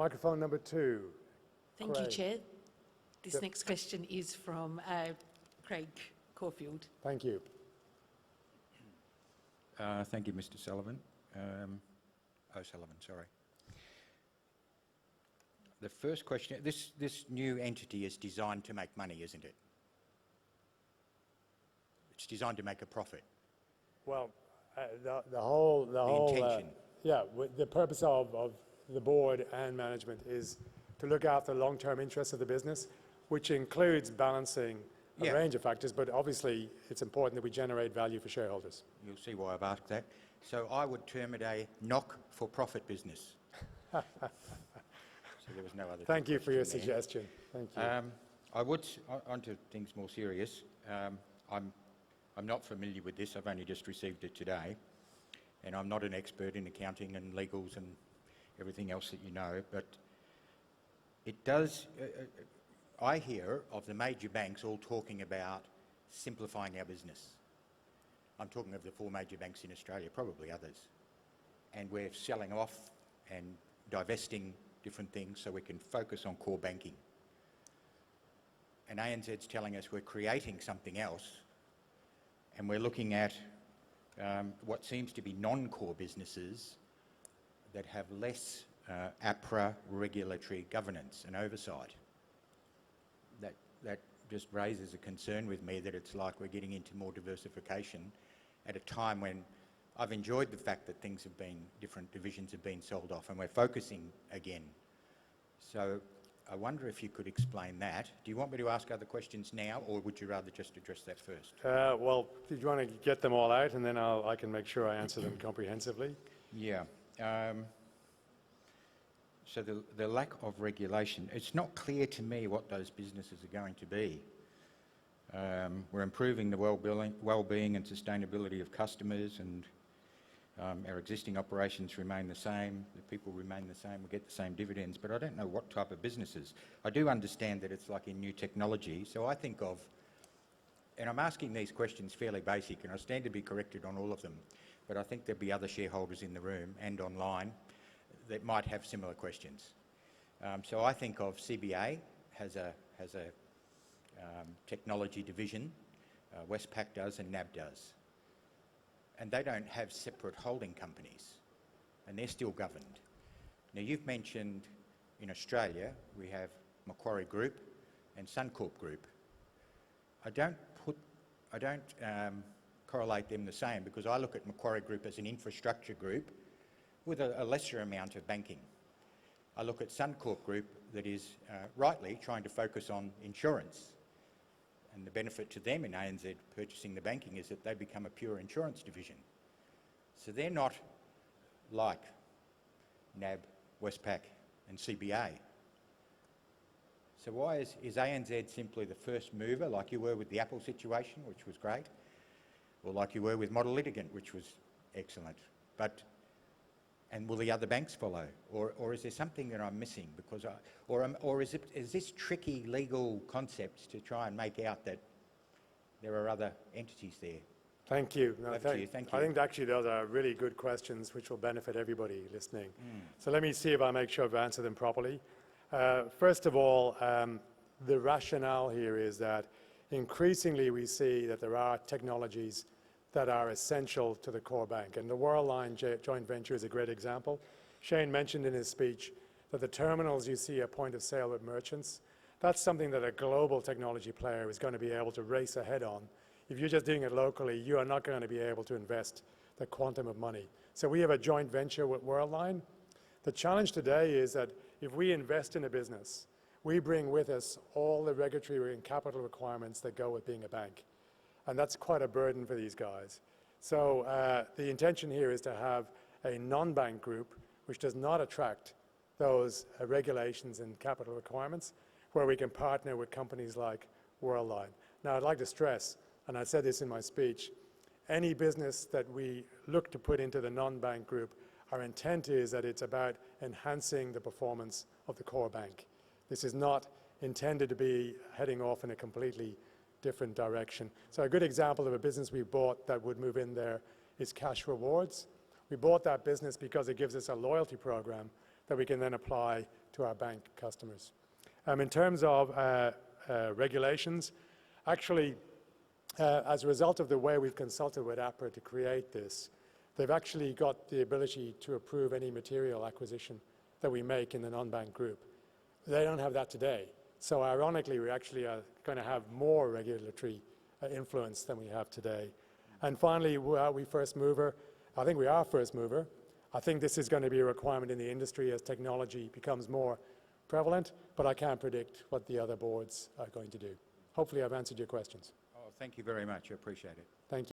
Microphone number 2. Thank you, Craig. Chair. This Yep. next question is from Craig Caulfield. Thank you. Thank you, Mr. Sullivan. O'Sullivan, sorry. The first question, this new entity is designed to make money, isn't it? It's designed to make a profit. Well, the whole intention. The purpose of the board and management is to look after the long-term interests of the business, which includes balancing a range of factors, but obviously it's important that we generate value for shareholders. You'll see why I've asked that. So I would term it a knock for profit business. So there was no other. Thank you for your question there. suggestion. Thank you. I would, onto things more serious. I'm not familiar with this. I've only just received it today, and I'm not an expert in accounting and legals and everything else that you know, but it does. I hear of the major banks all talking about simplifying our business. I'm talking of the 4 major banks in Australia, probably others, and we're selling off and divesting different things so we can focus on core banking. And ANZ's telling us we're creating something else, and we're looking at what seems to be non-core businesses that have less APRA regulatory governance and oversight. That just raises a concern with me that it's like we're getting into more diversification at a time when I've enjoyed the fact that things have been, different divisions have been sold off and we're focusing again. So I wonder if you could explain that. Do you want me to ask other questions now, or would you rather just address that first? Well, did you want to get them all out and then I can make sure I answer them comprehensively? Yeah. So the lack of regulation, it's not clear to me what those businesses are going to be. We're improving the well-being and sustainability of customers, and our existing operations remain the same, the people remain the same, we get the same dividends, but I don't know what type of businesses. I do understand that it's like in new technology, so I think of, and I'm asking these questions fairly basic, and I stand to be corrected on all of them, but I think there'll be other shareholders in the room and online that might have similar questions. So I think of CBA has a technology division, Westpac does and NAB does. And they don't have separate holding companies, and they're still governed. Now you've mentioned in Australia we have Macquarie Group and Suncorp Group. I don't correlate them the same, because I look at Macquarie Group as an infrastructure group with a lesser amount of banking. I look at Suncorp Group that is rightly trying to focus on insurance. And the benefit to them in ANZ purchasing the banking is that they become a pure insurance division. So they're not like NAB, Westpac and CBA. So why is ANZ simply the first mover, like you were with the Apple situation, which was great, or like you were with Model Litigant, which was excellent? And will the other banks follow, or is there something that I'm missing? Because is this tricky legal concepts to try and make out that there are other entities there? Thank you. No, Thank you. I think actually those are really good questions which will benefit everybody listening. So let me see if I make sure I've answered them properly. First of all, the rationale here is that increasingly we see that there are technologies that are essential to the core bank, and the Worldline joint venture is a great example. Shane mentioned in his speech that the terminals you see at point of sale with merchants, that's something that a global technology player is going to be able to race ahead on. If you're just doing it locally, you are not going to be able to invest the quantum of money. So we have a joint venture with Worldline. The challenge today is that if we invest in a business, we bring with us all the regulatory and capital requirements that go with being a bank. And that's quite a burden for these guys. So the intention here is to have a non-bank group which does not attract those regulations and capital requirements, where we can partner with companies like Worldline. Now I'd like to stress, and I said this in my speech, any business that we look to put into the non-bank group, our intent is that it's about enhancing the performance of the core bank. This is not intended to be heading off in a completely different direction. So a good example of a business we bought that would move in there is Cash Rewards. We bought that business because it gives us a loyalty program that we can then apply to our bank customers. In terms of regulations, actually, as a result of the way we've consulted with APRA to create this, they've actually got the ability to approve any material acquisition that we make in the non-bank group. They don't have that today. So ironically, we actually are going to have more regulatory influence than we have today. And finally, are we first mover? I think we are first mover. I think this is going to be a requirement in the industry as technology becomes more prevalent, but I can't predict what the other boards are going to do. Hopefully I've answered your questions. Oh, thank you very much. I appreciate it. Thank you.